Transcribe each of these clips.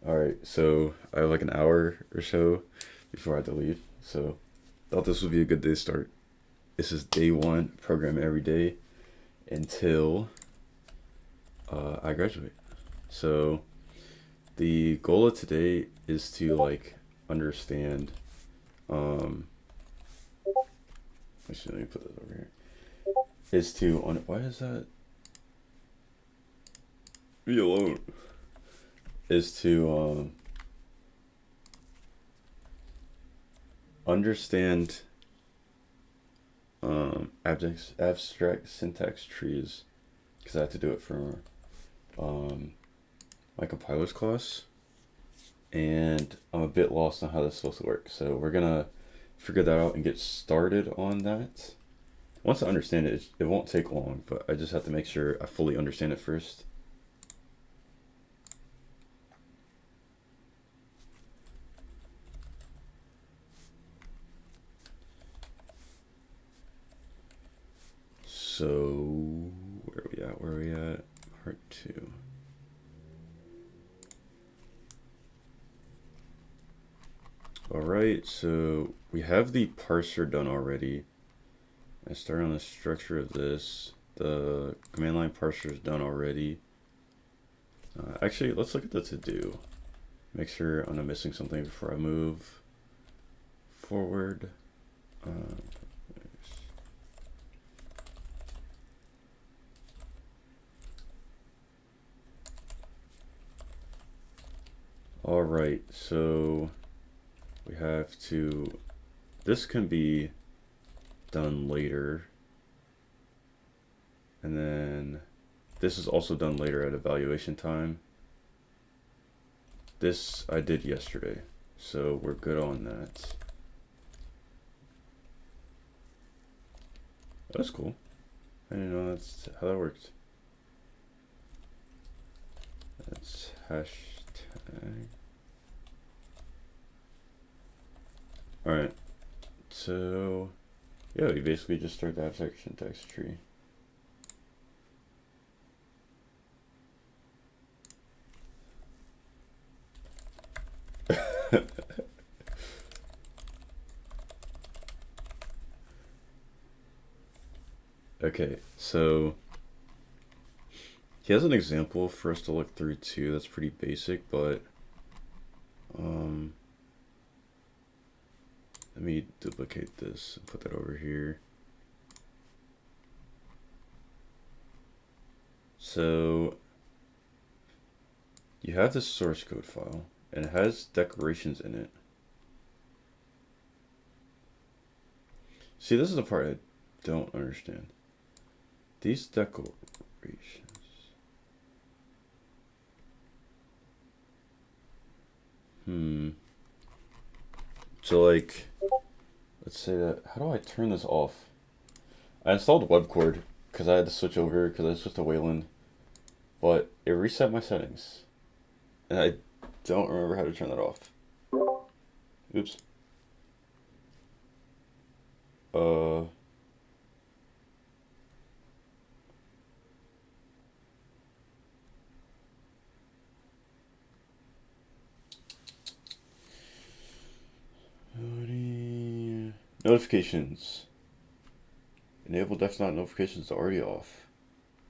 All right, so I have like an hour or so before I have to leave. So thought this would be a good day to start. This is day one, program every day until I graduate. So the goal of today is to like understand. Um, Actually, let me put this over here. Is to on why is that? Be alone. Is to understand abstract syntax trees because I have to do it for um, my compiler's class, and I'm a bit lost on how this is supposed to work. So we're gonna figure that out and get started on that. Once I understand it, it won't take long, but I just have to make sure I fully understand it first. So where are we at? Where are we at? Part two. All right, so we have the parser done already. I start on the structure of this. The command line parser is done already. Actually, let's look at the to-do. Make sure I'm not missing something before I move forward. Uh, all right, so we have to, this can be done later. And then this is also done later at evaluation time. This I did yesterday, so we're good on that. That's cool. I didn't know that's how that worked. That's hashtag. Alright, so yeah, we basically just start the abstract syntax tree. Okay, so he has an example for us to look through too. That's pretty basic, but let me duplicate this and put that over here. So you have this source code file, and it has decorations in it. See, this is the part I don't understand. These decorations. So like, let's say that. How do I turn this off? I installed WebCord because I had to switch over because I switched to Wayland, but it reset my settings, and I don't remember how to turn that off. Oops. Uh. Notifications. Enable desktop notifications already off.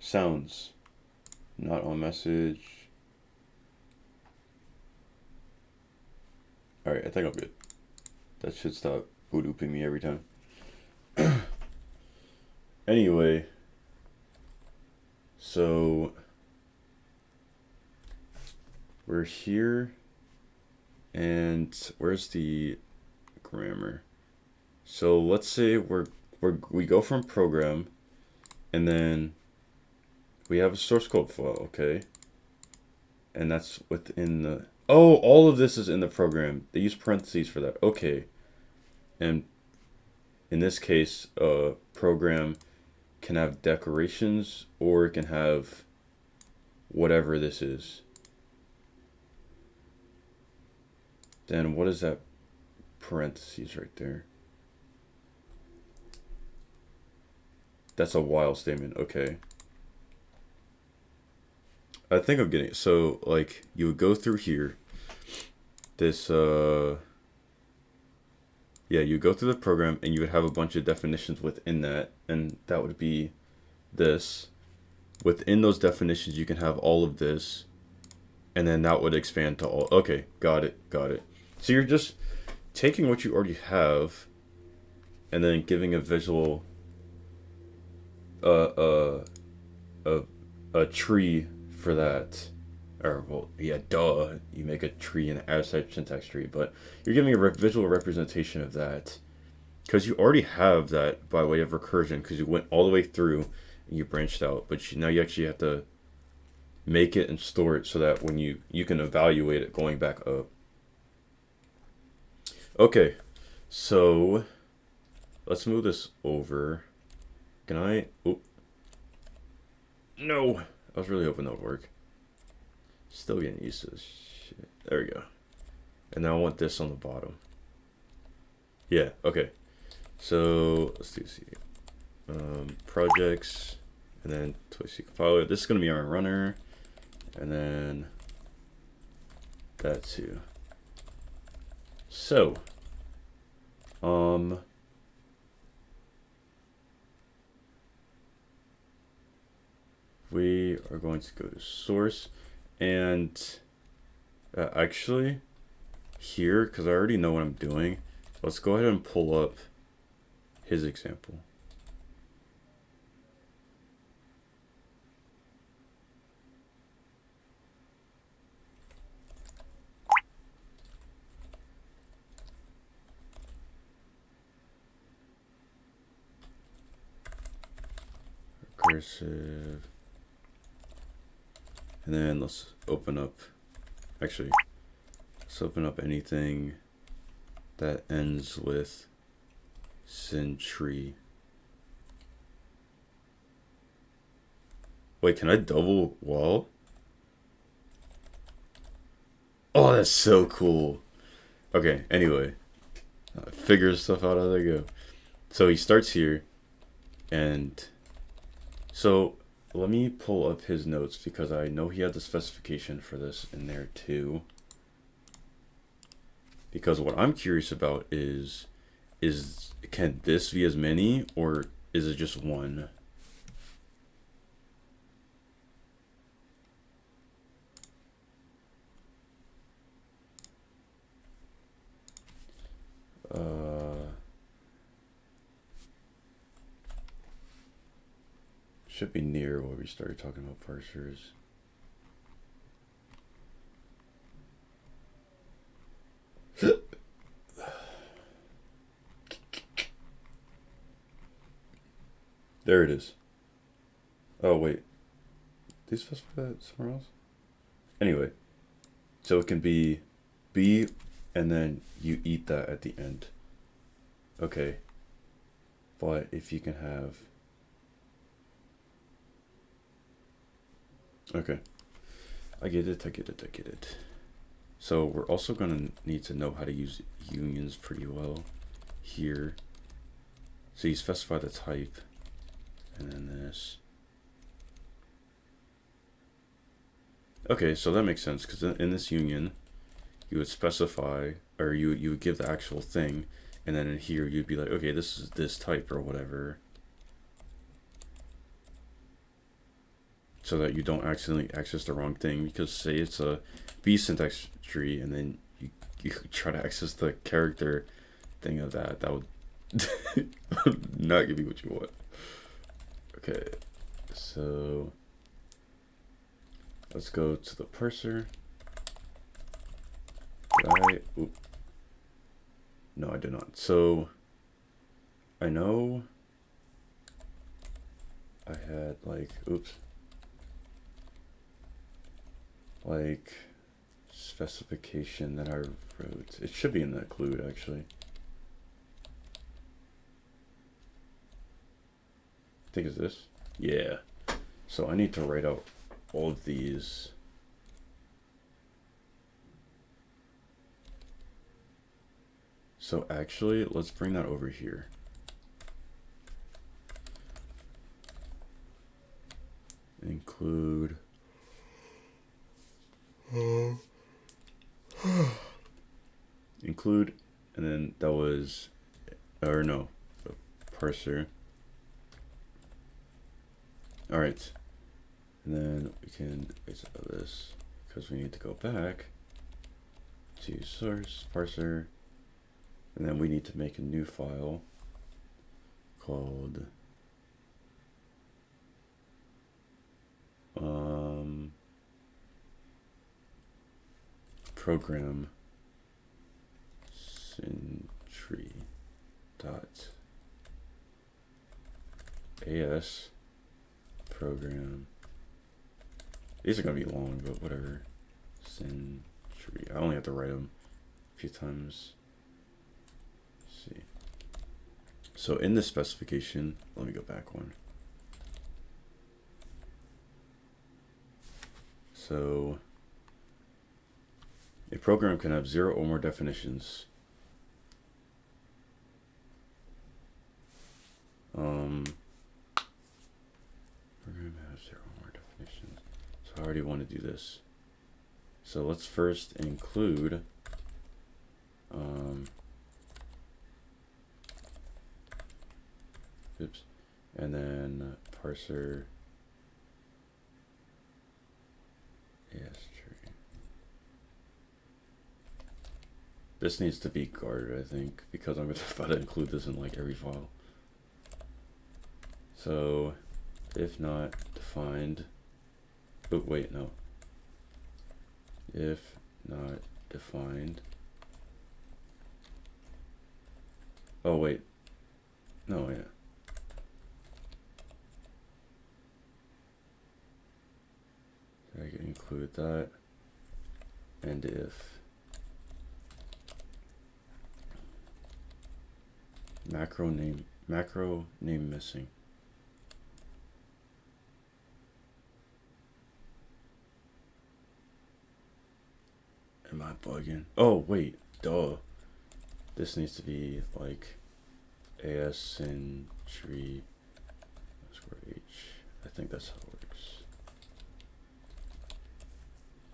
Sounds. Not on message. Alright, I think I'm good. That should stop boot looping me every time. Anyway, so we're here, and where's the grammar? So let's say we go from program, and then we have a source code file, okay? And that's within the, oh, all of this is in the program. They use parentheses for that. Okay. And in this case, program can have decorations or it can have whatever this is. Then what is that parentheses right there? That's a while statement. Okay. I think I'm getting it. So like you would go through here, this, yeah, you go through the program and you would have a bunch of definitions within that, and that would be this. Within those definitions, you can have all of this, and then that would expand to all. Okay, got it, got it. So you're just taking what you already have, and then giving a visual, uh, a tree for that. Or, well, yeah, duh, you make a tree and add a syntax tree, but you're giving a visual representation of that. Because you already have that by way of recursion, because you went all the way through and you branched out. But now you actually have to make it and store it so that when you can evaluate it going back up. Okay, so let's move this over. Can I? Oh, no! I was really hoping that would work. Still getting used to this shit. There we go. And now I want this on the bottom. Yeah, okay. So let's do projects, and then ToyC compiler. This is gonna be our runner, and then that too. So, we are going to go to source, and actually here, because I already know what I'm doing, let's go ahead and pull up his example. Recursive. And then let's open up, actually, let's open up anything that ends with tree. Wait, can I double wall? Oh, that's so cool. Okay, anyway, figure stuff out as I go. So he starts here, and so let me pull up his notes because I know he had the specification for this in there too. Because what I'm curious about is can this be as many, or is it just one? Should be near where we started talking about parsers. There it is. Oh, wait. Did they specify that somewhere else? Anyway, so it can be B, and then you eat that at the end. Okay. But if you can have... Okay. I get it, I get it, I get it. So we're also going to need to know how to use unions pretty well here. So you specify the type, and then this. Okay, so that makes sense, because in this union, you would specify, or you would give the actual thing, and then in here you'd be like, okay, this is this type or whatever. So that you don't accidentally access the wrong thing, because say it's a B syntax tree, and then you try to access the character thing of that would not give you what you want. Okay, so let's go to the parser. No, I did not. So I know I had like, like specification that I wrote. It should be in the include actually. I think it's this. Yeah. So I need to write out all of these. So actually, let's bring that over here. Include. include, and then that was, or no, parser. All right, and then we can exit this because we need to go back to source parser, and then we need to make a new file called program sentry dot as program. These are gonna be long, but whatever. Sentry. I only have to write them a few times. Let's see. So in the specification, let me go back one. So a program can have 0 or more definitions. Program has 0 or more definitions. So I already want to do this. So let's first include oops, and then parser as tree. This needs to be guarded, I think, because I'm going to include this in like every file. So if not defined, oh wait, no. If not defined, oh wait, no, yeah. So I can include that, and if macro name missing. Am I bugging? Oh wait, duh. This needs to be like as sentry _h. I think that's how it works.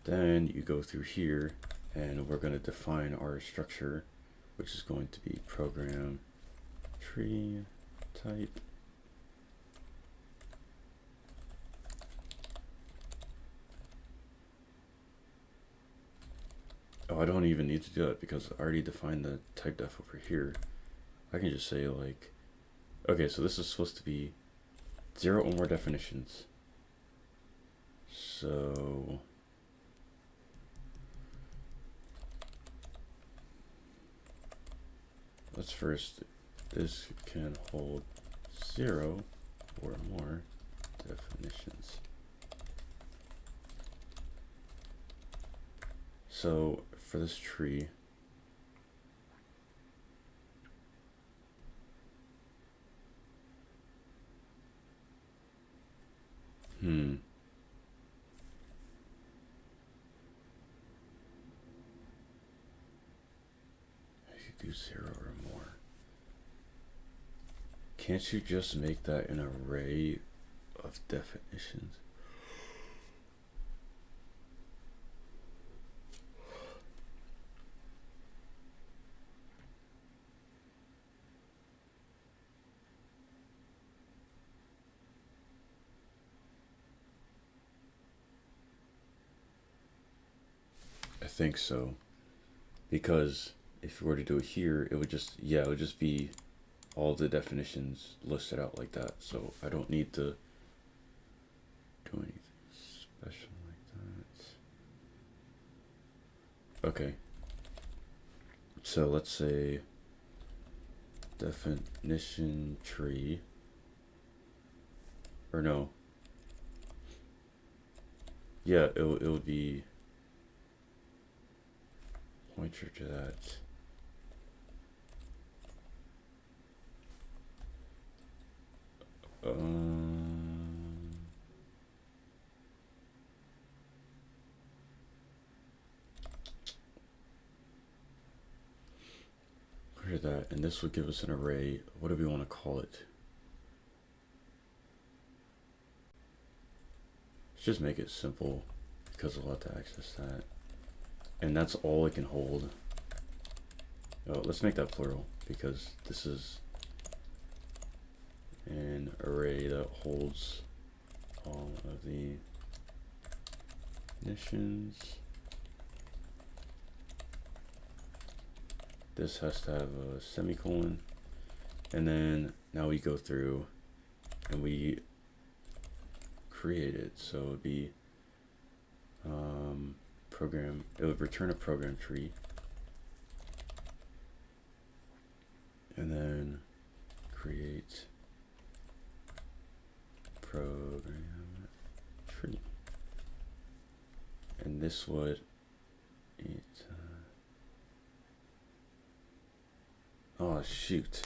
Then you go through here, and we're going to define our structure, which is going to be program tree type. Oh, I don't even need to do that because I already defined the type def over here. I can just say like, okay, so this is supposed to be 0 or more definitions. So let's first, this can hold 0 or more definitions. So for this tree, I could do 0 or more. Can't you just make that an array of definitions? I think so, because if you were to do it here, it would just, yeah, it would just be all the definitions listed out like that. So I don't need to do anything special like that. Okay. So let's say definition tree, or no. Yeah, it would be pointer to that. Clear that, and this would give us an array. What do we want to call it? Let's just make it simple because we'll have to access that. And that's all it can hold. Oh, let's make that plural because this is an array that holds all of the definitions. This has to have a semicolon. And then now we go through and we create it. So it would be program, it would return a program tree. And then create program tree. And this would oh shoot.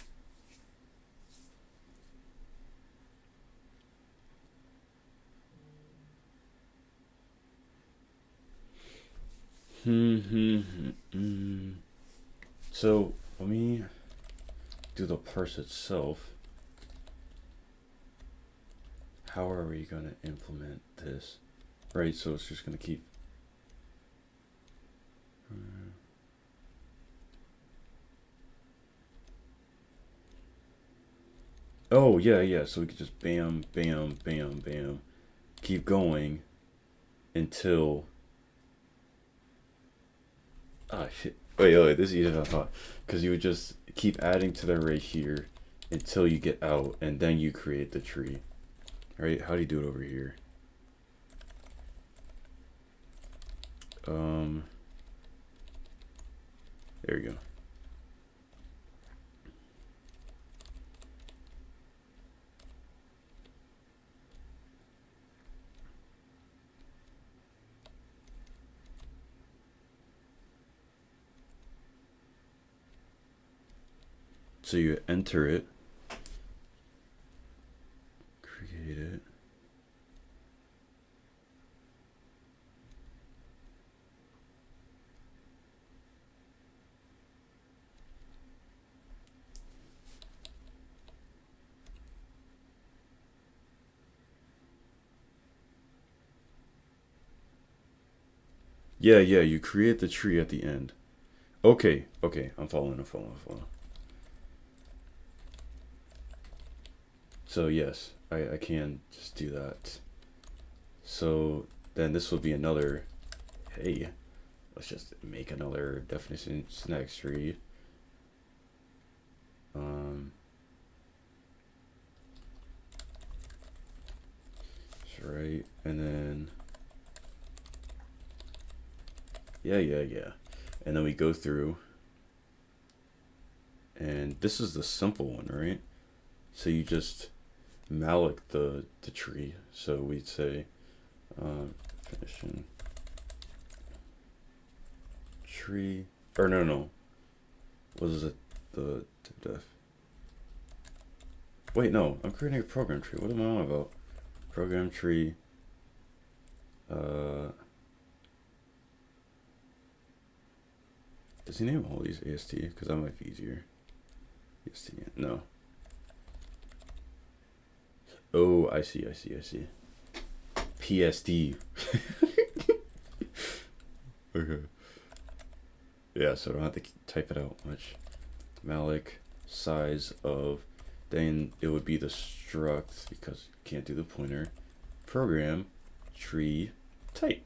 So let me do the parse itself. How are we going to implement this? Right, so it's just going to keep oh yeah, so we could just bam, bam, bam, bam, keep going until shit. Wait, this is easier than I thought. Because you would just keep adding to the array here until you get out, and then you create the tree. Right? How do you do it over here? There you go. So you enter it, create it. Yeah, you create the tree at the end. Okay, I'm following. So yes, I can just do that. So then this will be another, hey, let's just make another definition syntax tree. Right, and then yeah. And then we go through, and this is the simple one, right? So you just malloc the tree. So we'd say definition tree, or no. What is it? The def. Wait, no, I'm creating a program tree. What am I on about? Program tree. Does he name all these AST? Because that might be easier. AST, no. Oh, I see. PSD. Okay. Yeah, so I don't have to type it out much. Malloc size of, then it would be the struct because you can't do the pointer. Program tree type.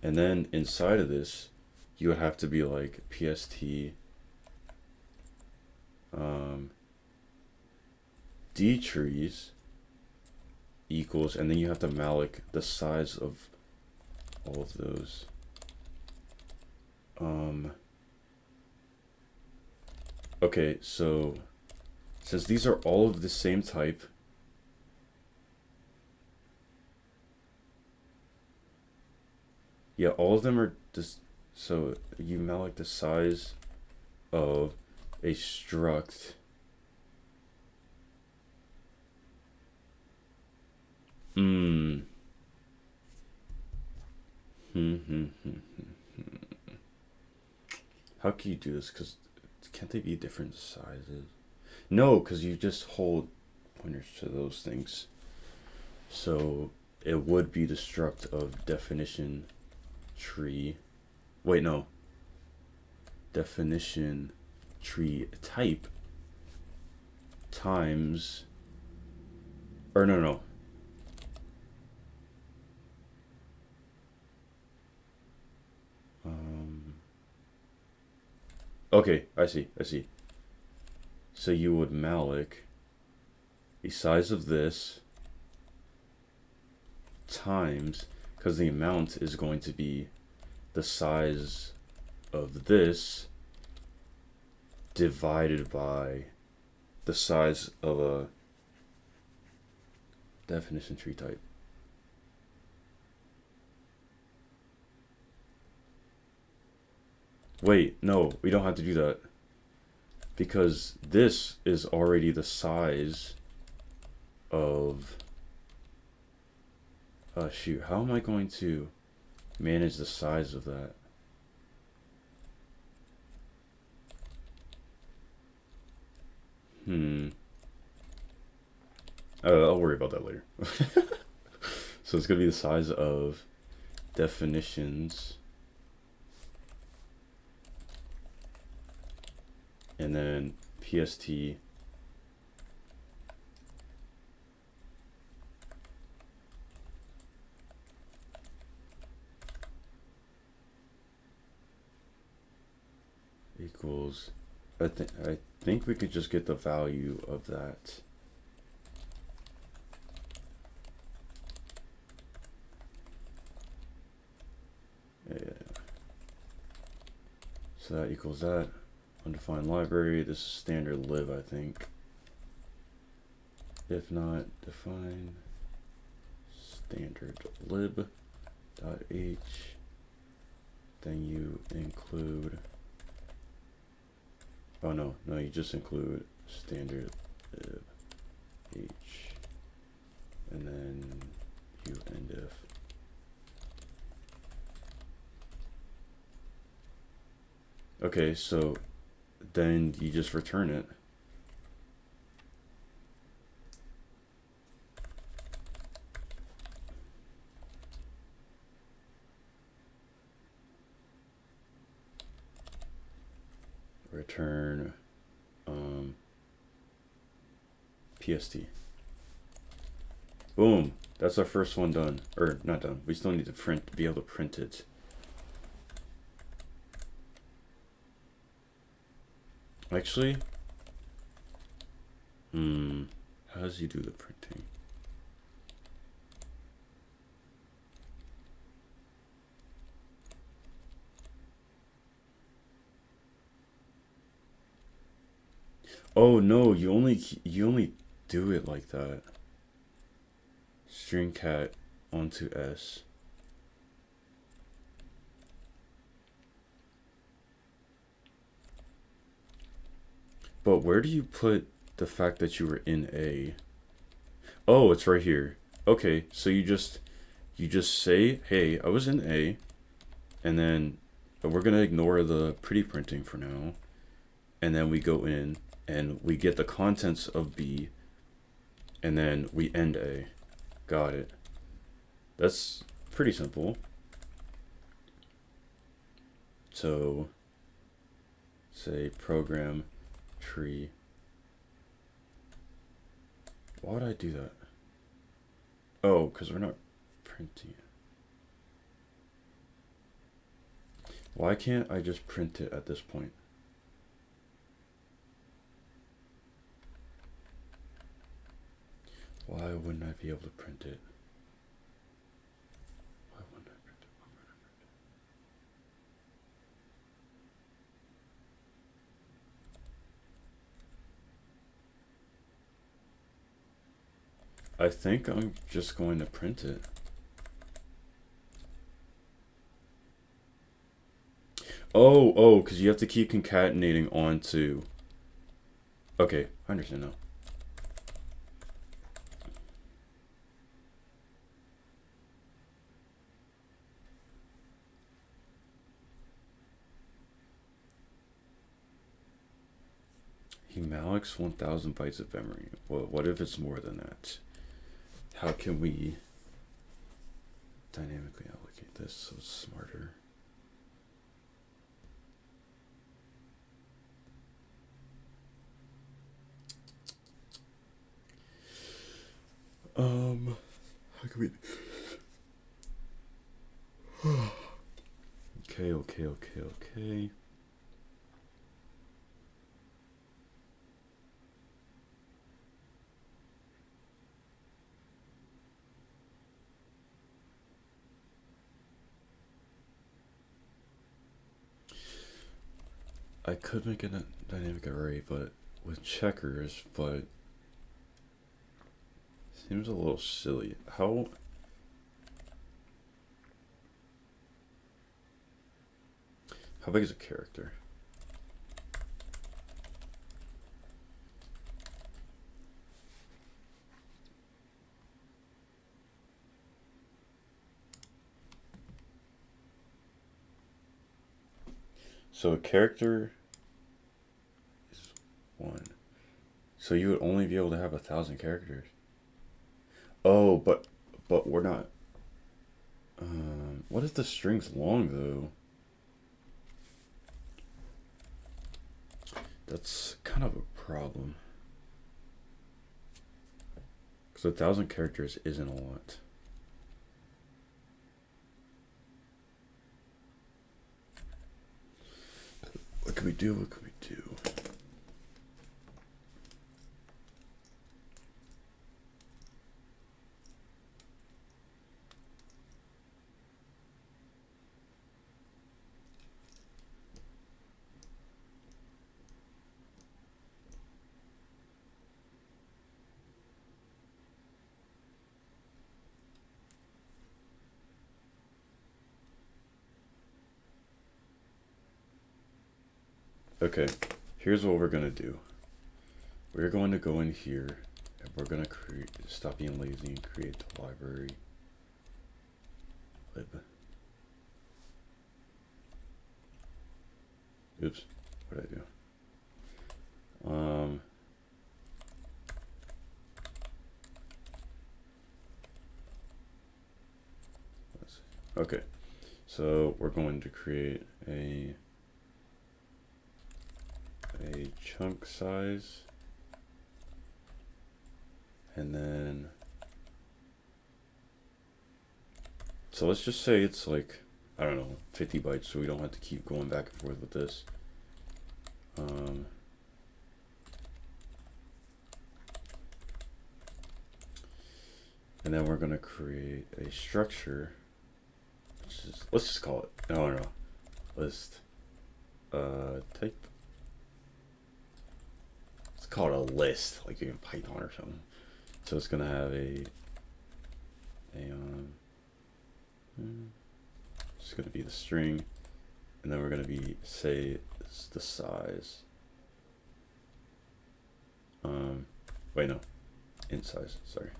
And then inside of this, you would have to be like PST D trees equals, and then you have to malloc the size of all of those. Okay, so since these are all of the same type, yeah, all of them are just, so you malloc the size of a struct How can you do this? Because can't they be different sizes? No, because you just hold pointers to those things. So it would be the struct of definition tree. Wait, no. Definition tree type times, or no. Okay, I see. So you would malloc the size of this times, because the amount is going to be the size of this divided by the size of a definition tree type. Wait, no, we don't have to do that, because this is already the size of, shoot, how am I going to manage the size of that? I'll worry about that later. So it's gonna be the size of definitions, and then PST equals, I think we could just get the value of that. Yeah. So that equals that. Undefined library. This is standard lib, I think. If not, define standard lib dot h. Then you include. Oh no, you just include standard lib h, and then you end if. Okay, so then you just return it. Return PST. Boom. That's our first one done. Or not done. We still need to be able to print it. Actually, how does he do the printing? Oh no, you only do it like that. String cat onto S. But where do you put the fact that you were in A? Oh, it's right here. Okay, so you just say, hey, I was in A, and then we're gonna ignore the pretty printing for now, and then we go in and we get the contents of B, and then we end A. Got it. That's pretty simple. So say program tree. Why would I do that? Oh, because we're not printing it. Why can't I just print it at this point? Why wouldn't I be able to print it? Why wouldn't I print it? I think I'm just going to print it. Oh, because you have to keep concatenating onto. Okay, I understand now. He mallocs 1,000 bytes of memory. Well, what if it's more than that? How can we dynamically allocate this so it's smarter. How can we? Okay. I could make a dynamic array, but with checkers, but seems a little silly. How big is a character? So a character is 1. So you would only be able to have 1,000 characters. Oh, but we're not. What if the string's long though? That's kind of a problem. Because 1,000 characters isn't a lot. What can we do? What can we do? Okay, here's what we're gonna do. We're going to go in here and we're gonna stop being lazy and create the library lib. Oops, what did I do? Okay, so we're going to create a chunk size, and then so let's just say it's like, I don't know, 50 bytes, so we don't have to keep going back and forth with this. And then we're going to create a structure, which is, let's just call it, no, list type. Let's call it a list, like in Python or something. So it's going to have it's going to be the string, and then we're going to be, say, the size. Wait, no, int size, sorry.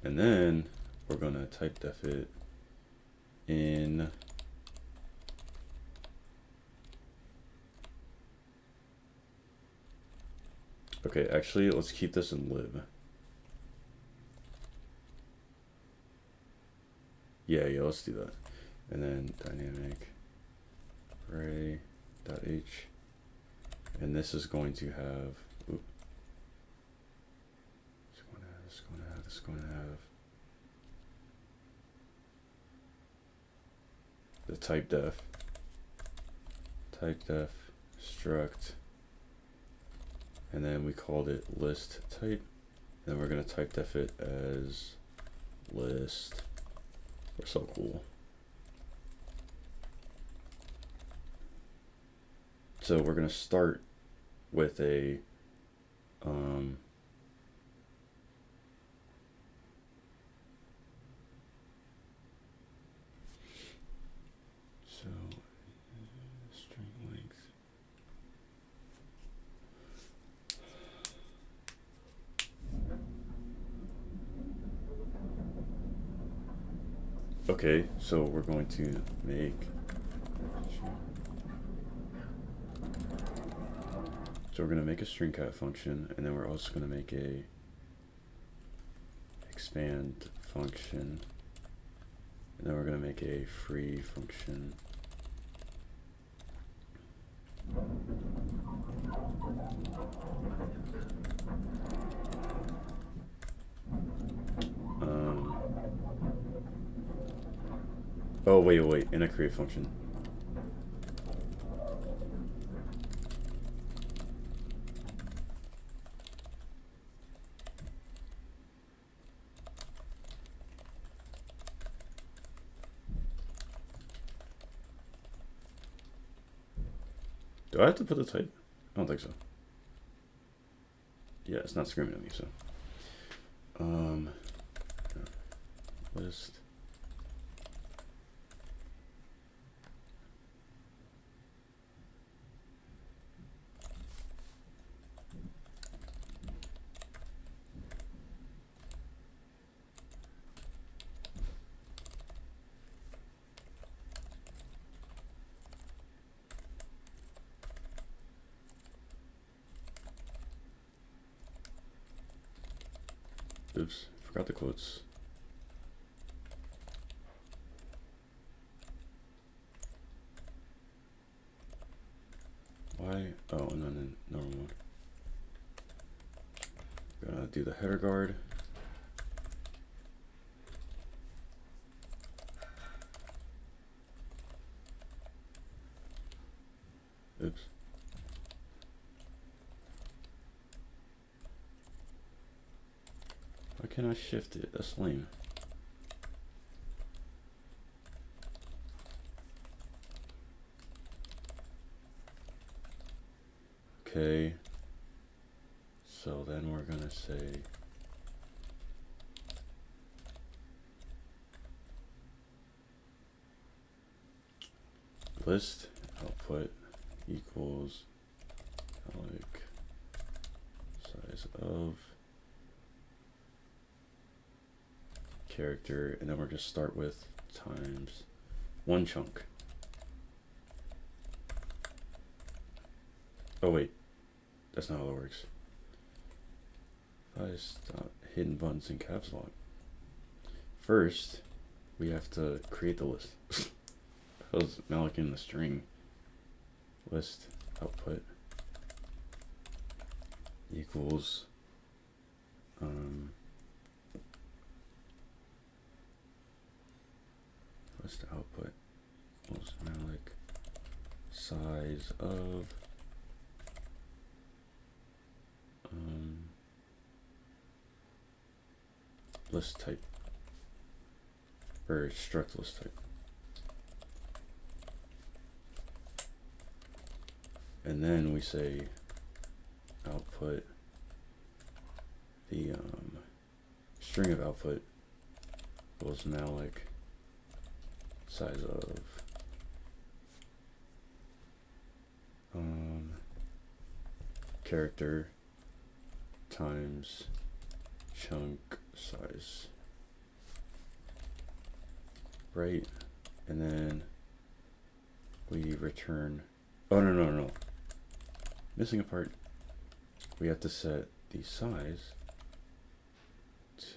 And then we're going to type def it in okay, actually, let's keep this in lib. Yeah, let's do that. And then dynamic array.h, and this is going to have, it's going to have the type def struct, and then we called it list type, and then we're going to type def it as list. We're so cool. So we're going to start with a string length. Okay, so we're going to make a string cat function, and then we're also going to make a expand function, And then we're going to make a free function. Oh, wait, in a create function. Do I have to put the type? I don't think so. Yeah, it's not screaming at me, so. List. Oops, forgot the quotes. Why? Oh, and then in normal mode. Gonna do the header guard. Oops. Why can't I shift it? That's lame. Okay. So then we're gonna say list output equals like size of character, and then we're gonna start with times one chunk. Oh wait, that's not how it works. If I stop hidden buttons in caps lock. First, we have to create the list. I was malloc in the string. List output equals list output equals malloc size of list type, or struct list type. And then we say output, the string of output equals malloc size of character times chunk size, right? And then we return, oh no, missing a part. We have to set the size to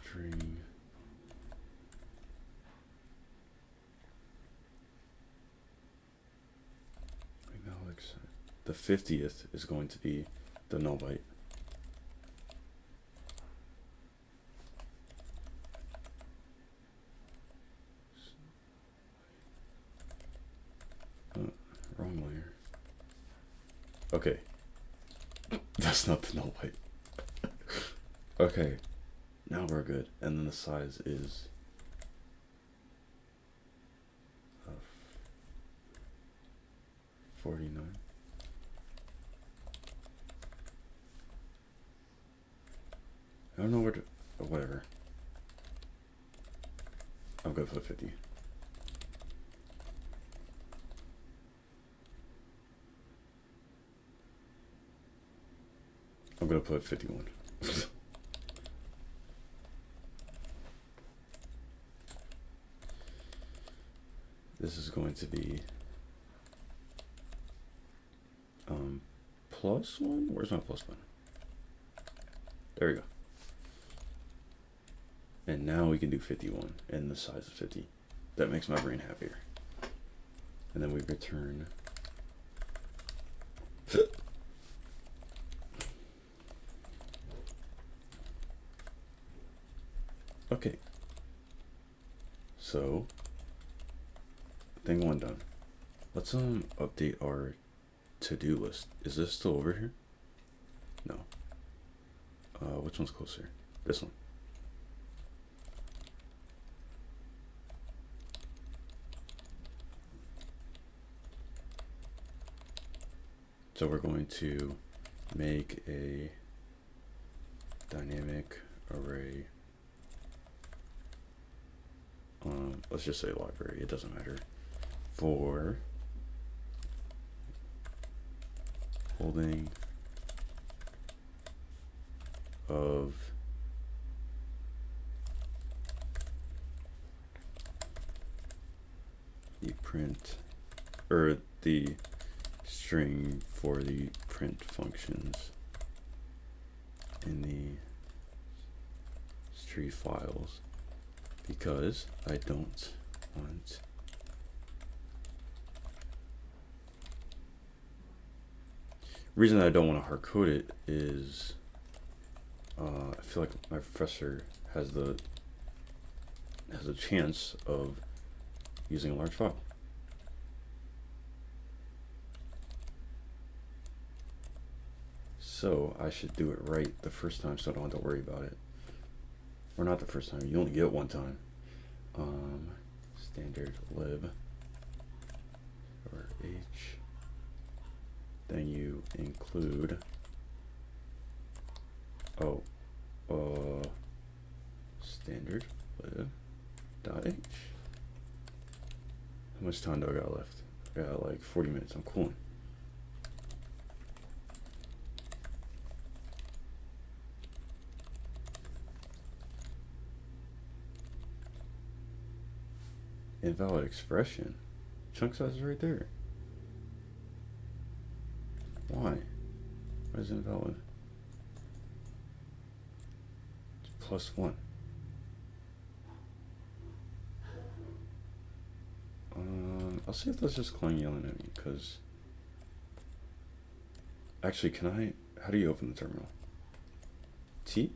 string the 50th is going to be the null byte. Wrong layer. Okay. That's not the null byte. Okay. Now we're good. And then the size is 49. I don't know where to, oh, whatever. I'm gonna put 50. I'm gonna put 51. This is going to be +1. Where's my +1? There we go. And now we can do 51 and the size of 50. That makes my brain happier. And then we return. Okay. So, thing 1 done. Let's update our to-do list. Is this still over here? No. Which one's closer? This one. So we're going to make a dynamic array. Let's just say library, it doesn't matter. For holding of the print, or the string for the print functions in the street files, because I don't want reason I don't want to hard code it is I feel like my professor has a chance of using a large file. So I should do it right the first time so I don't have to worry about it. Or not the first time, you only get one time. Standard lib or h. Then you include standard lib dot h. How much time do I got left? I got like 40 minutes. I'm cooling. Invalid expression. Chunk size is right there. Why? Why is it invalid? It's +1. I'll see if that's just Clang yelling at me, because actually, can I, how do you open the terminal? T?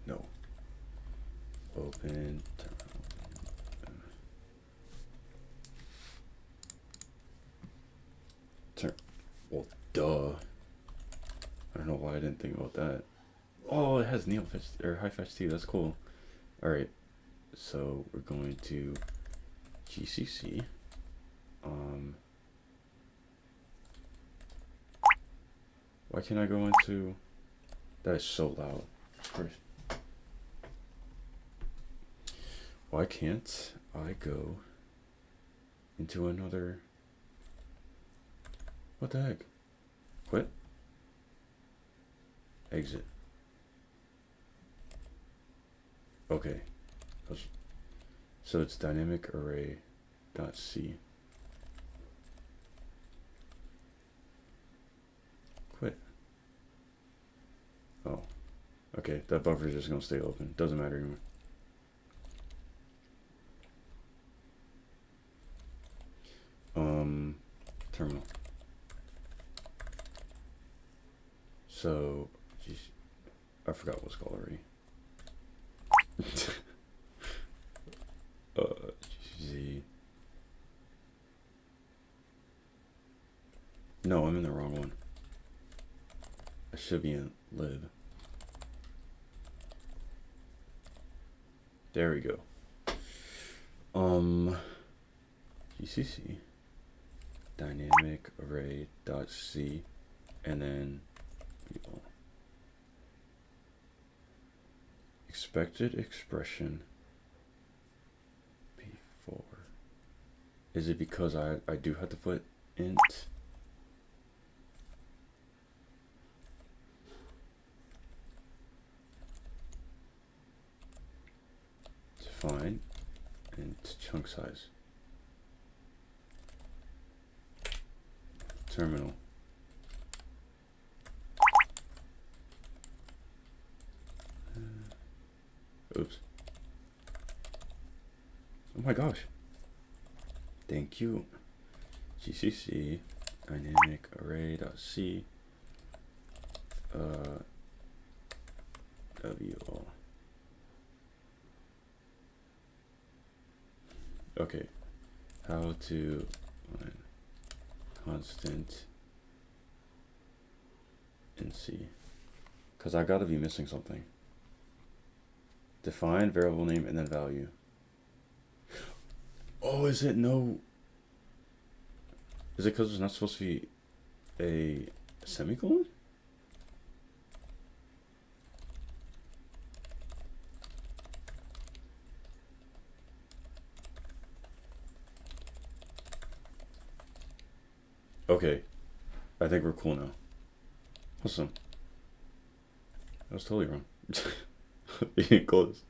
No. Open terminal. Well, duh. I don't know why I didn't think about that. Oh, it has neofetch or high fetch too. That's cool. All right, so we're going to GCC. Why can't I go into? That is so loud. Why can't I go into another? What the heck? Quit? Exit. Okay. So it's dynamic array dot C. Quit. Oh. Okay, that buffer is just gonna stay open. Doesn't matter anymore. Terminal. So, geez, I forgot what it's called already. GZ. No, I'm in the wrong one. I should be in lib. There we go. GCC dynamic array dot C, and then expected expression P4. Is it because I do have to put int? Define int chunk size. Terminal. my gosh. Thank you. GCC dynamic array.c WO. Okay. How to constant in C. Because I gotta be missing something. Define variable name and then value. Oh, is it no? Is it because it's not supposed to be a semicolon? Okay, I think we're cool now. Awesome. I was totally wrong. Being close.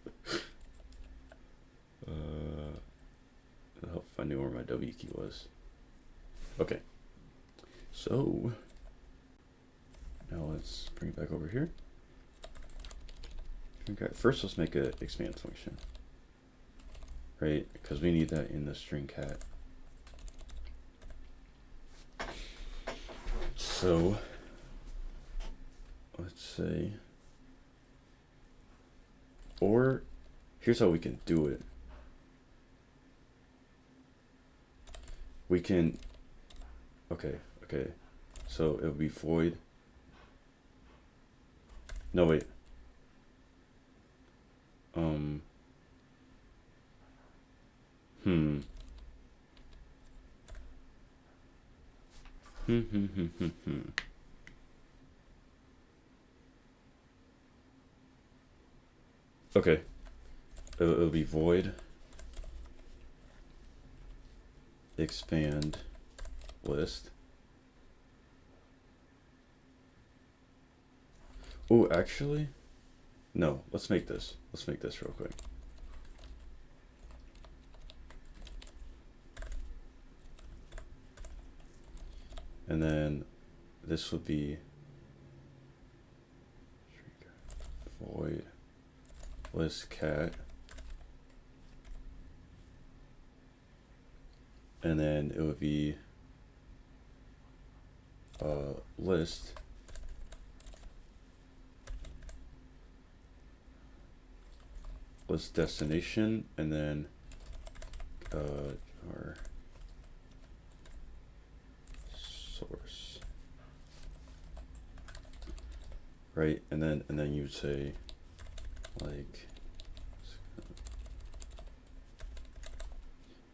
If I knew where my W key was. Okay. So now let's bring it back over here. Okay. First, let's make an expand function, right? Because we need that in the string cat. So let's say, or here's how we can do it. We can, okay. So it would be void. No, wait. Okay. It'll be void expand list. Oh, actually, no. Let's make this. Let's make this real quick. And then this would be void list cat. And then it would be list destination, and then our source, right? And then you would say like,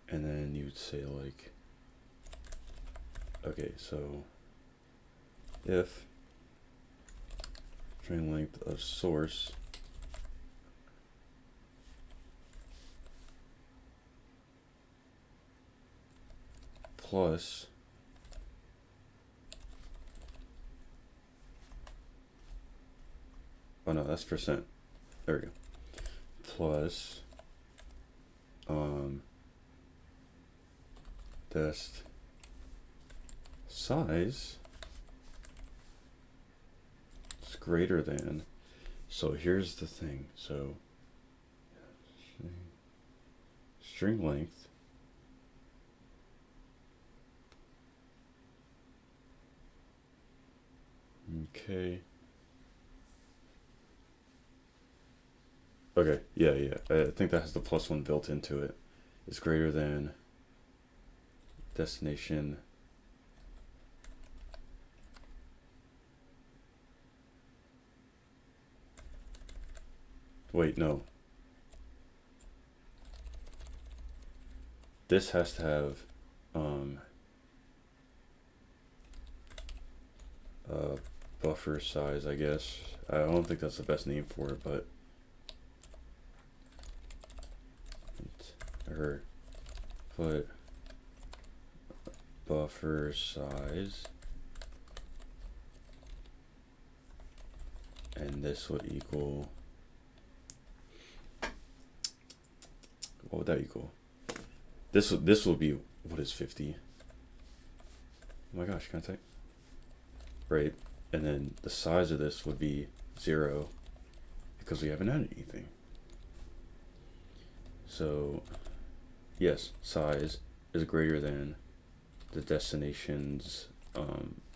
and then you would say like, okay, so if string length of source plus oh no, that's percent. There we go. Plus dest size is greater than. So here's the thing. So string length okay. Okay, yeah. I think that has the +1 built into it. Is greater than destination wait, no. This has to have buffer size, I guess. I don't think that's the best name for it, but put buffer size, and this would equal, what would that equal? This will be, what is 50? Oh my gosh, can I type? Right, and then the size of this would be 0 because we haven't added anything. So yes, size is greater than the destination's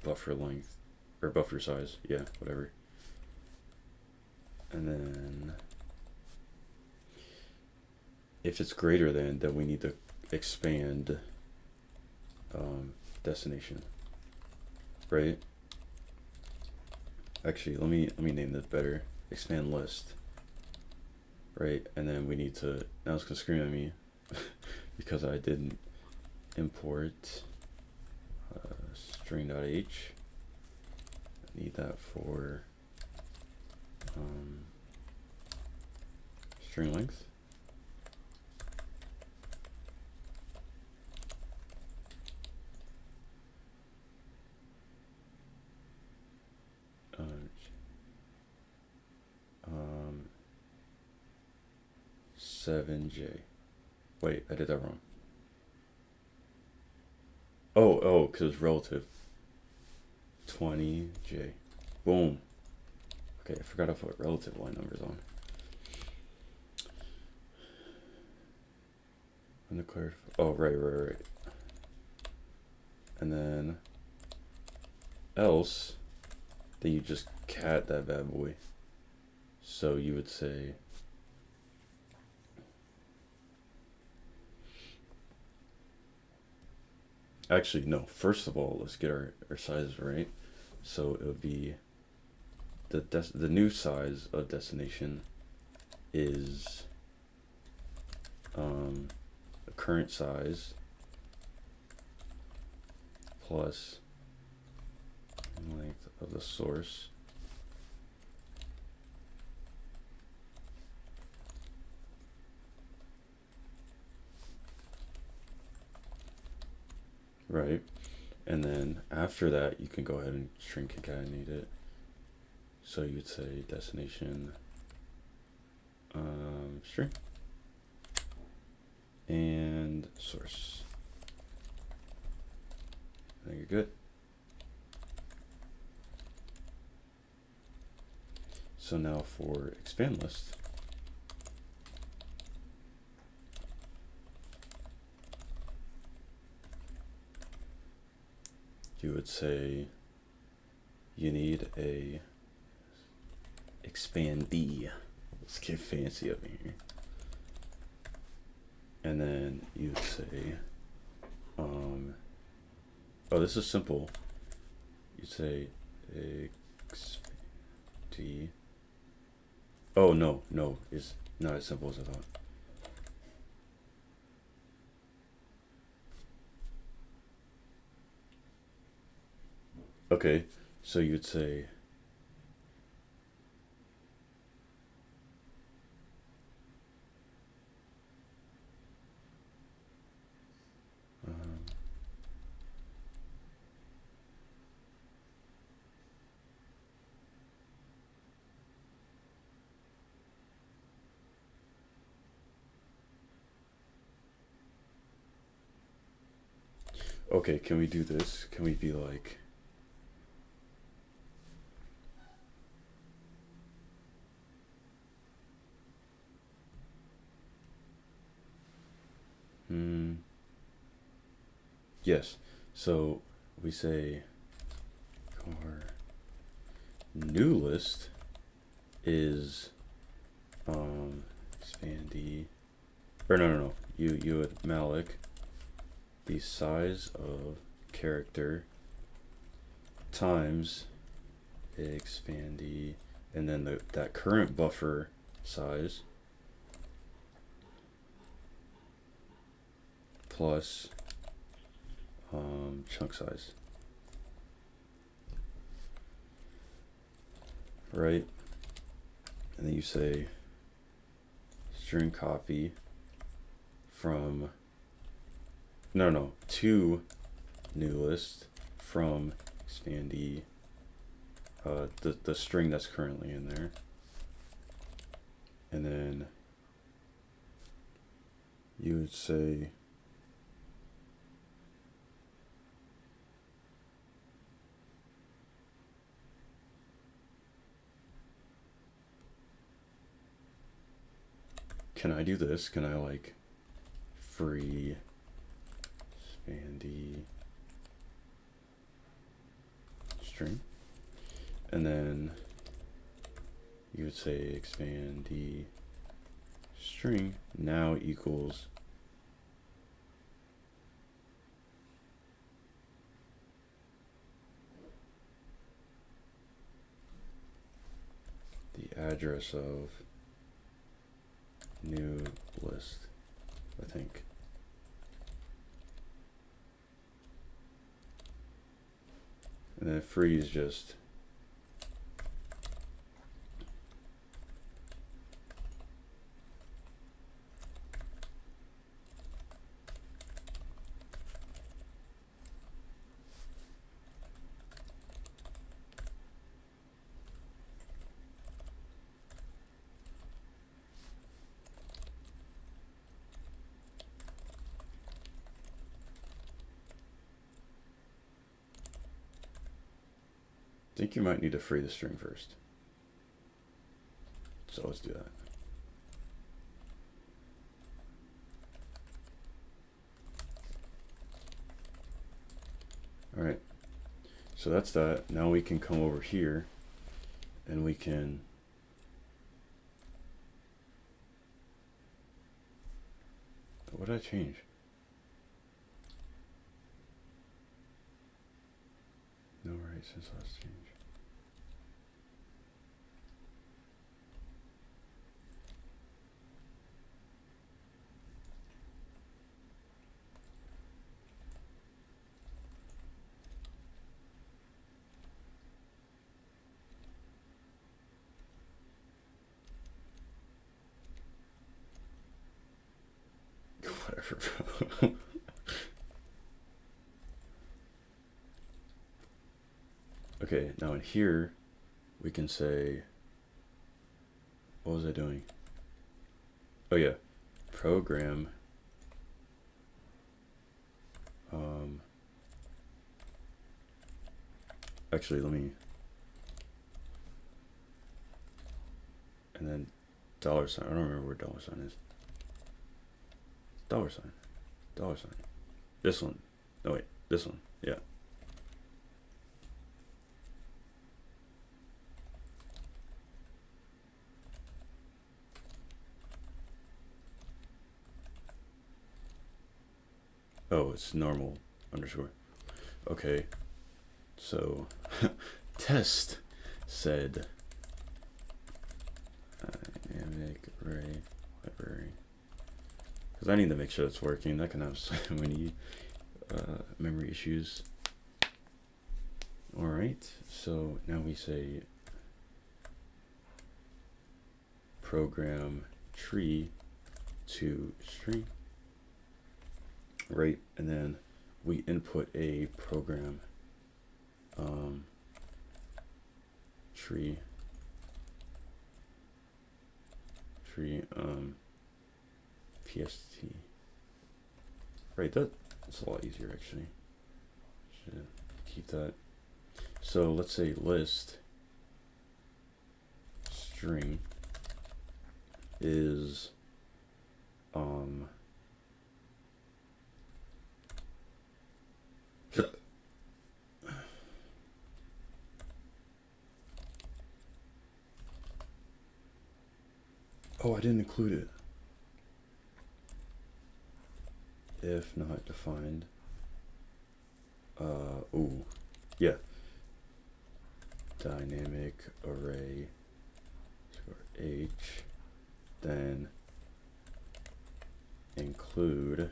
buffer length or buffer size. Yeah, whatever. And then if it's greater than, then we need to expand destination, right? Actually, let me name this better. Expand list, right? And then we need to, now it's gonna scream at me because I didn't import string.h. I need that for string length. Um, 7J. Wait, I did that wrong. Oh, because it's relative. 20J. Boom. Okay, I forgot to put relative line numbers on. Undeclared. Oh, right. And then else, then you just cat that bad boy. So you would say actually no, first of all, let's get our sizes right. So it would be the new size of destination is the current size plus length of the source right, and then after that you can go ahead and string concatenate it. So you'd say destination string and source. I think you're good. So now for expand list, you would say you need a expandee. Let's get fancy up in here. And then you'd say, oh, this is simple. You'd say expandee. Oh, no, it's not as simple as I thought. Okay, so you'd say okay, can we do this? Can we be like, yes. So we say our new list is expandee, or no. You would malloc the size of character times expandee, and then that current buffer size plus chunk size, right? And then you say string copy from to new list from expandee, the string that's currently in there, and then you would say can I do this? Can I like free spandy string, and then you would say expandy string now equals the address of new list, I think. And then free is just I think you might need to free the string first. So let's do that. All right, so that's that. Now we can come over here and we can what did I change? No, right, since last change. Whatever, bro. Okay, now in here, we can say, what was I doing? Oh yeah, program, actually let me, and then dollar sign, I don't remember where dollar sign is. Dollar sign, dollar sign. This one, no wait, this one, yeah. Oh, it's normal underscore. Okay, so test said dynamic array library, because I need to make sure it's working. That can have so many memory issues. All right, so now we say program tree to string. Right, and then we input a program tree PST. Right, that's a lot easier actually. Should keep that. So let's say list string is oh, I didn't include it. If not defined. Ooh, yeah. Dynamic array H, then include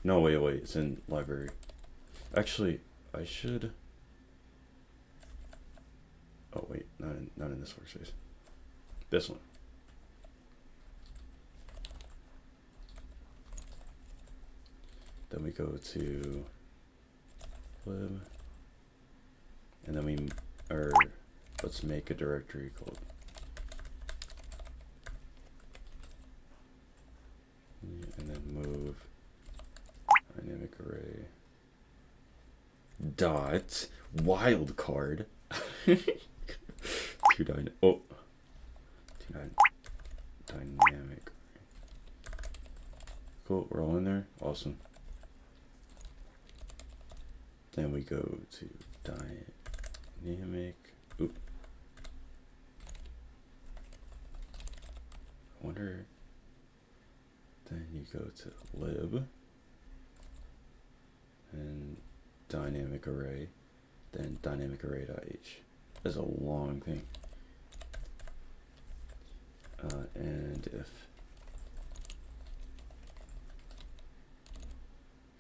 no, wait, it's in library. Actually, I should. Oh wait, not in this workspace. This one. Then we go to lib, and then let's make a directory called and then move dynamic array dot wildcard oh, dynamic. Cool, we're all in there. Awesome. Then we go to dynamic. Oop. I wonder. Then you go to lib and dynamic array, then dynamic array.h. That's a long thing. And if.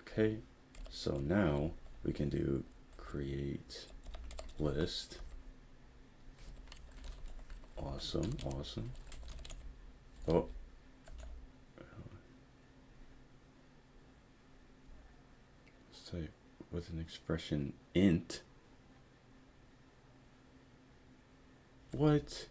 Okay, so now we can do create list. Awesome, awesome. Oh. Let's say with an expression int. What?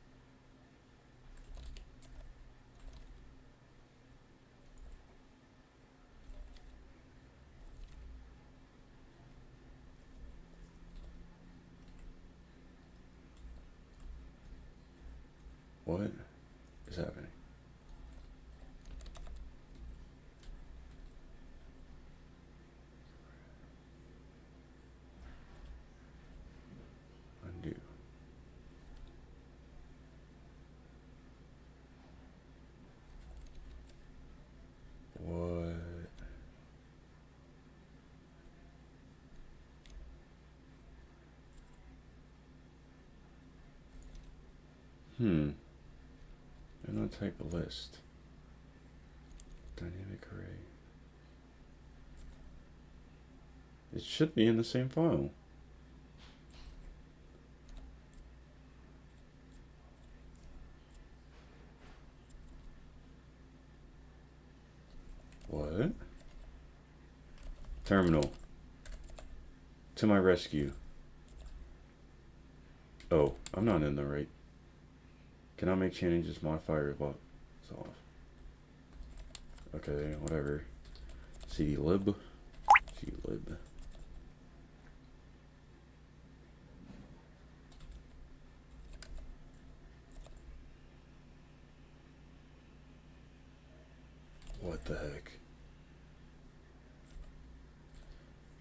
What is happening? Undo. What? And I'll type a list. Dynamic array. It should be in the same file. What? Terminal. To my rescue. Oh, I'm not in the right. Cannot make changes, modifier, well, it's off. Okay, whatever. cdlib. cdlib. What the heck?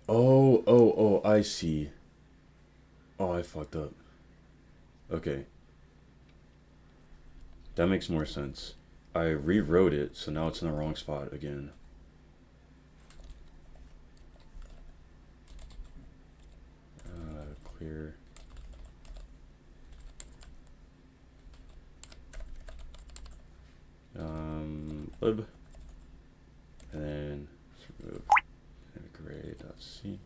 Oh, I see. Oh, I fucked up. Okay. That makes more sense. I rewrote it, so now it's in the wrong spot again. Clear. Lib. And then remove array.c.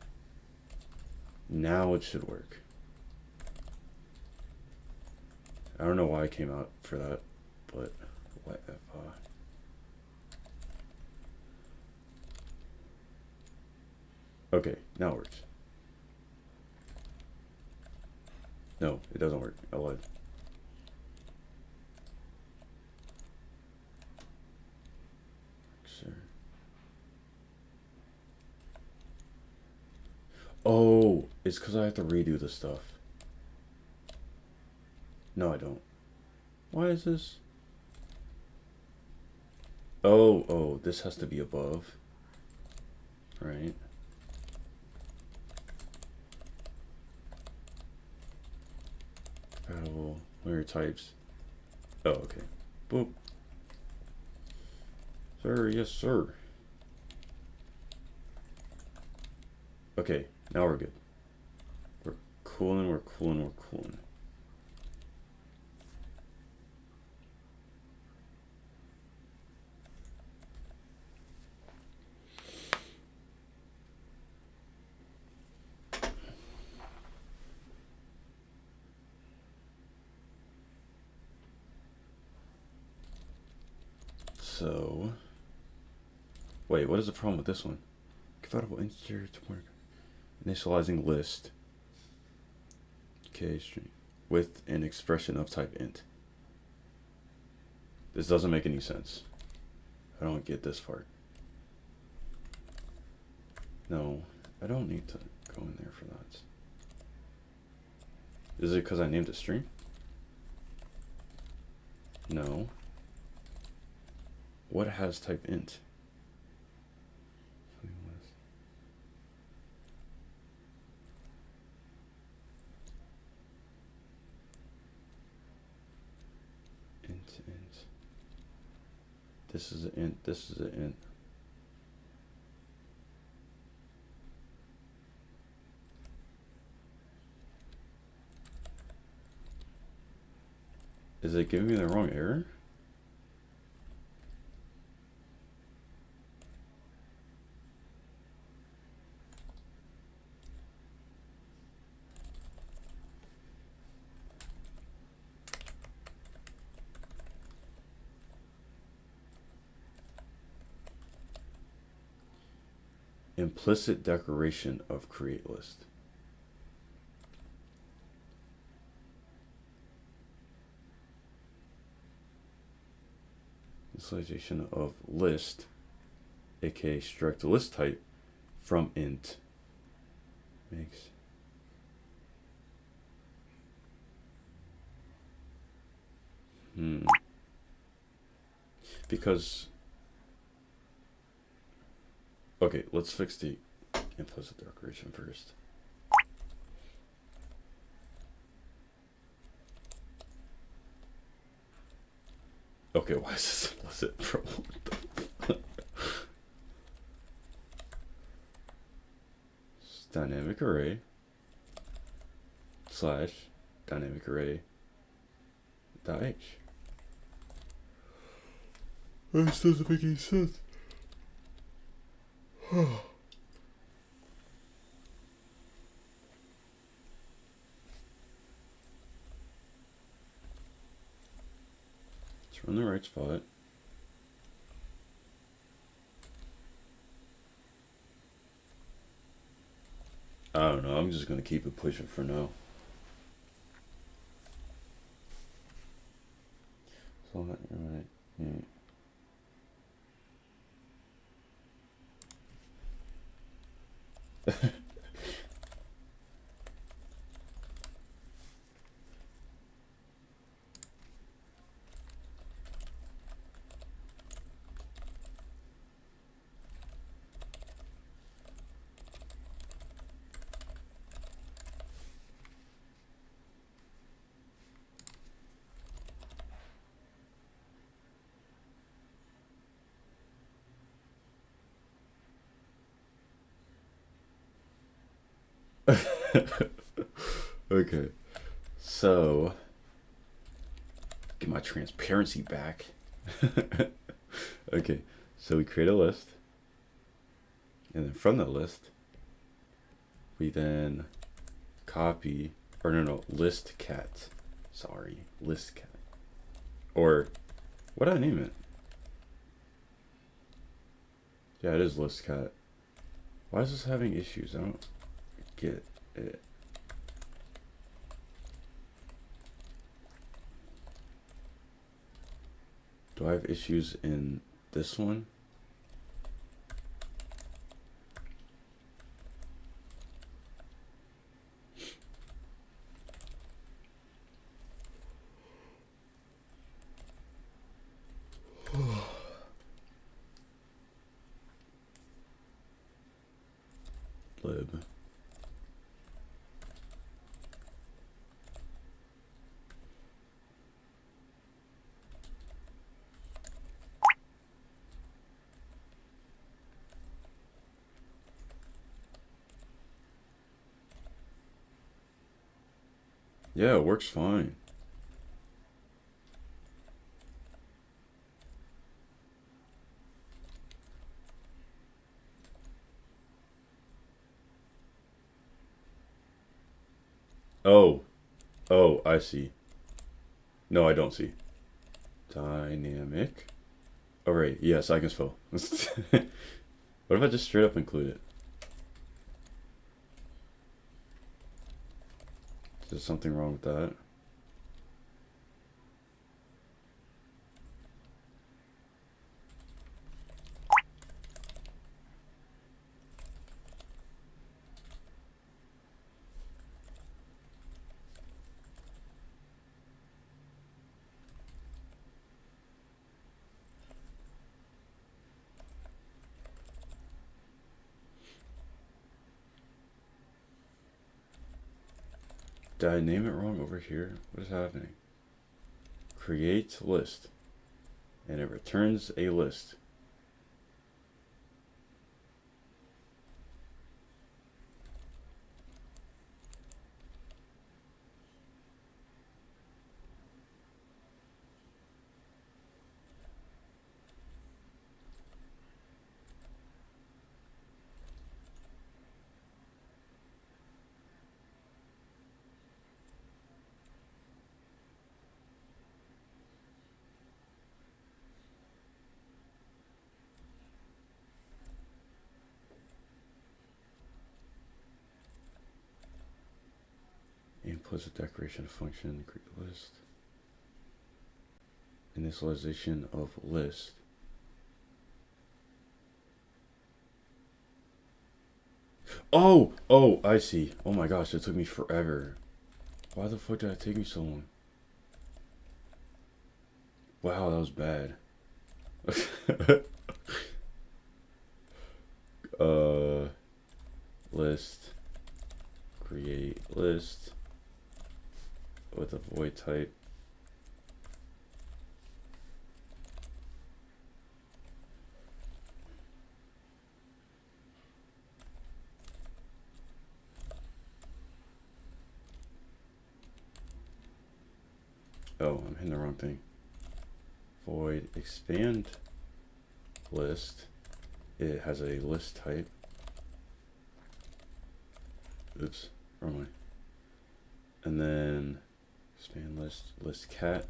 Now it should work. I don't know why I came out for that, but whatever. Okay, now it works. No, it doesn't work. I lied. Sure. Oh, it's because I have to redo the stuff. No, I don't. Why is this? Oh, this has to be above. Right. Compatible layer types. Oh, okay. Boop. Sir, yes, sir. Okay, now we're good. We're cooling, we're cooling, we're cooling. So, wait, what is the problem with this one? Compatible integer to work. Initializing list. Okay, string with an expression of type int. This doesn't make any sense. I don't get this part. No, I don't need to go in there for that. Is it because I named it string? No. What has type int? Int. This is an int. This is an int. Is it giving me the wrong error? Implicit declaration of create list. Initialization of list, aka extract the list type from int makes because okay, let's fix the implicit declaration first. Okay, why is this implicit, bro? Dynamic array slash dynamic array dot h. This doesn't make any sense. Let's run the right spot. I don't know, I'm just gonna keep it pushing for now. So right. Okay, so get my transparency back. Okay, so we create a list, and then from the list we then copy, or no, list cat, sorry, list cat, or what did I name it? Yeah, it is list cat. Why is this having issues? I don't get it. Do I have issues in this one? Lib. Yeah, it works fine. Oh, I see. No, I don't see. Dynamic. Oh, right. Yes, I can spell. What if I just straight up include it? Is there something wrong with that? Did I name it wrong over here? What is happening? Create list. And it returns a list. Inputs a decoration function, create list. Initialization of list. Oh, I see. Oh my gosh, it took me forever. Why the fuck did that take me so long? Wow, that was bad. List. Create list with a void type. Oh, I'm hitting the wrong thing. Void expand list. It has a list type. Oops, wrong way. And then expand list cat.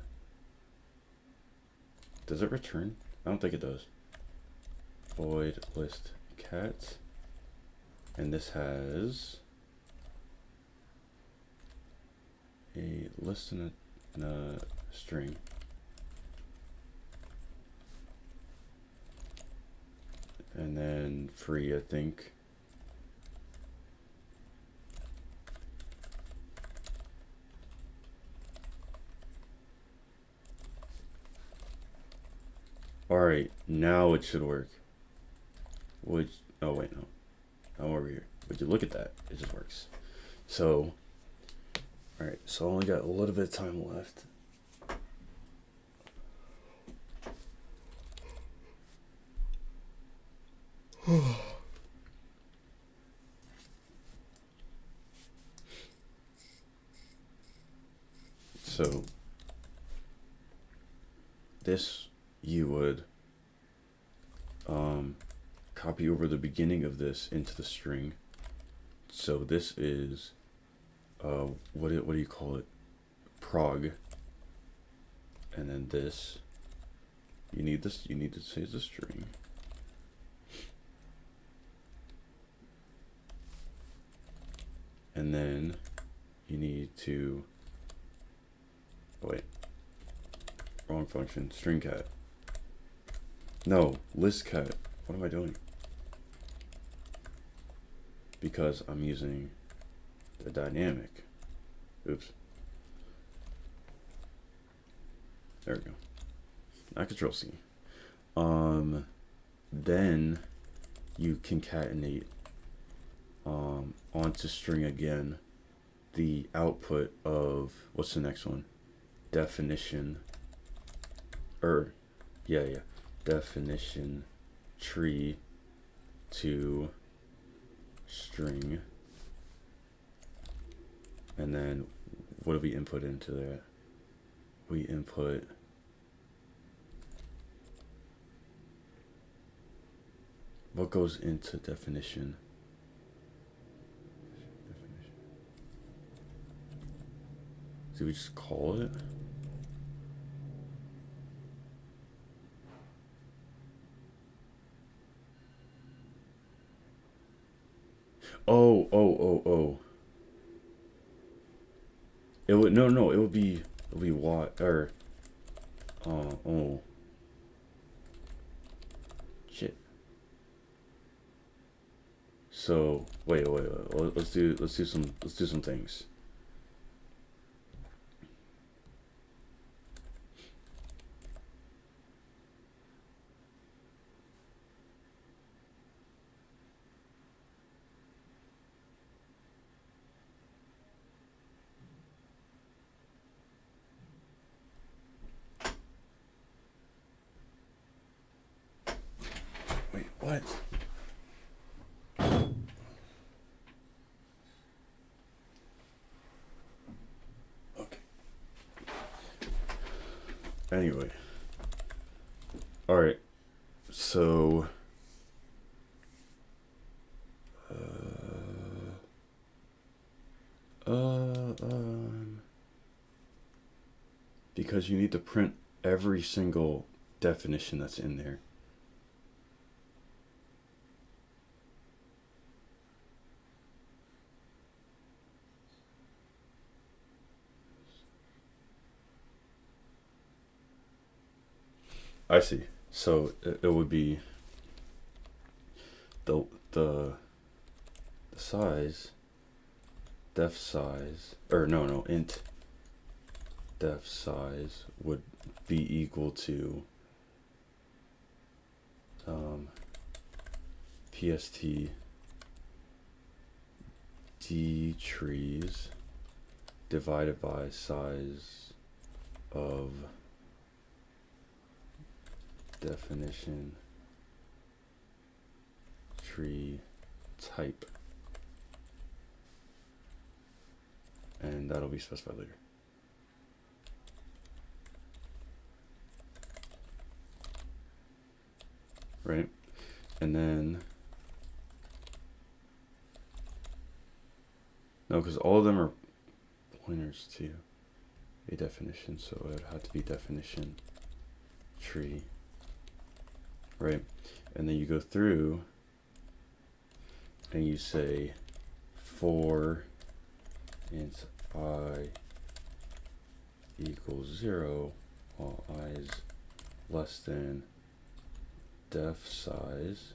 Does it return? I don't think it does. Void list cat. And this has a list and a string. And then free, I think. Alright, now it should work. Oh wait, no. I'm over here. Would you look at that? It just works. So, alright, so I only got a little bit of time left. So, this you would copy over the beginning of this into the string. So this is what do you call it? Prog. And then this you need to say the string. And then you need to wait. Wrong function. String cat. No, list cat. What am I doing? Because I'm using the dynamic. Oops. There we go. Not control C. Then you concatenate onto string again the output of what's the next one? Definition. Definition tree to string. And then what do we input into that? We input what goes into definition? Do we just call it? Oh. It would no, it would be what or oh shit. So wait. Let's do some things. What? Okay. Anyway. Alright. So. Because you need to print every single definition that's in there. I see. So it would be the size, def size, or no, int def size would be equal to pst d trees divided by size of definition tree type, and that'll be specified later. Right? And then no, because all of them are pointers to a definition, so it would have to be definition tree, right? And then you go through and you say for int I equals 0 while I is less than def size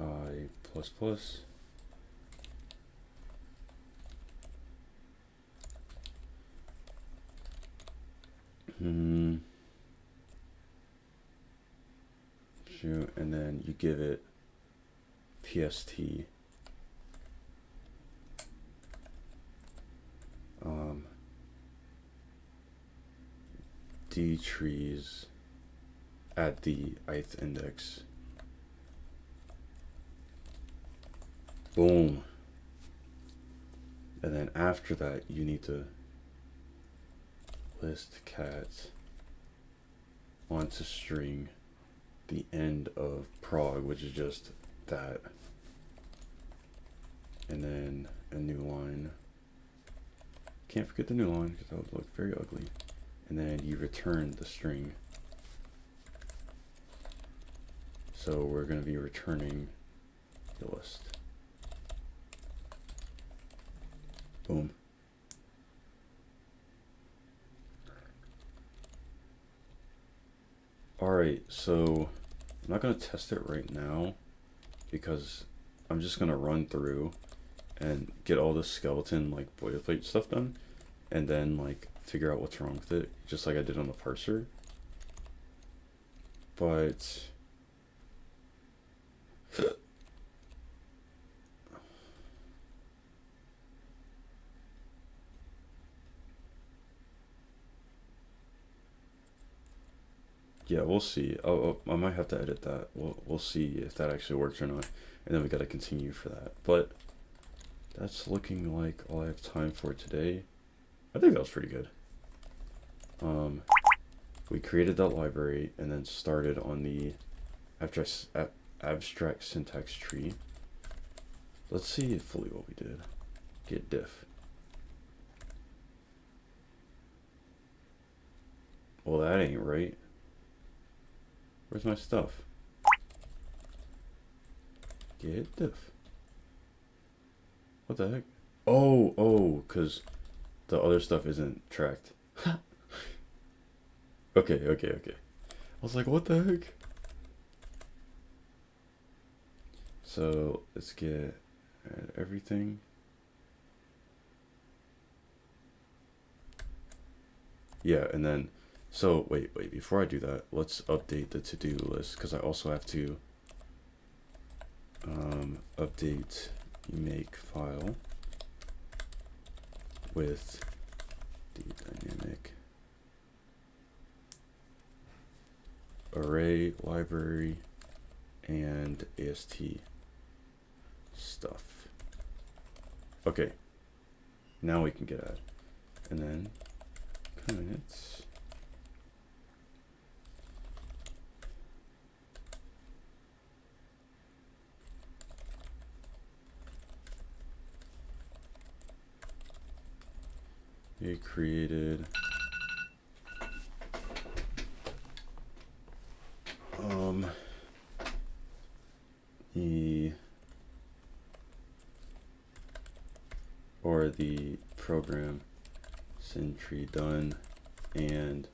I plus plus shoot, and then you give it pst d trees at the ith index. Boom. And then after that, you need to list cat onto string the end of prog, which is just that, and then a new line. Can't forget the new line because that would look very ugly. And then you return the string. So we're going to be returning the list. Boom. Alright, so I'm not going to test it right now because I'm just going to run through and get all the skeleton like boilerplate stuff done and then like figure out what's wrong with it, just like I did on the parser. But yeah, we'll see. I might have to edit that. We'll see if that actually works or not, and then we got to continue for that. But that's looking like all I have time for today. I think that was pretty good. We created that library and then started on the abstract syntax tree. Let's see fully what we did. Get diff. Well, that ain't right. Where's my stuff? Get diff. What the heck? Oh, because the other stuff isn't tracked. Okay. I was like, what the heck? So let's get everything. Yeah, and then, so wait, before I do that, let's update the to-do list because I also have to update make file with the dynamic array library and AST stuff. Okay, now we can get at, and then commits. It created the program sentry done, and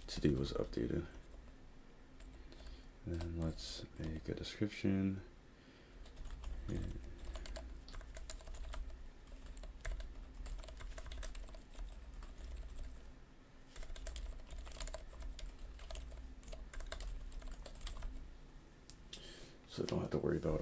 to do was updated. And let's make a description. So I don't have to worry about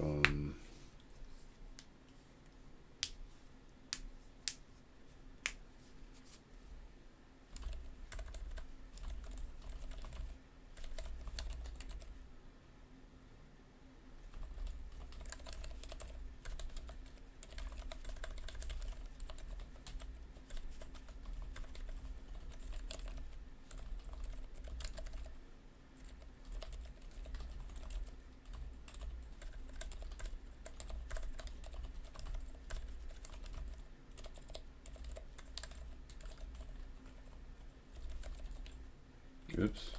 oops.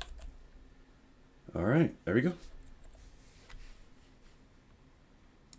All right, there we go.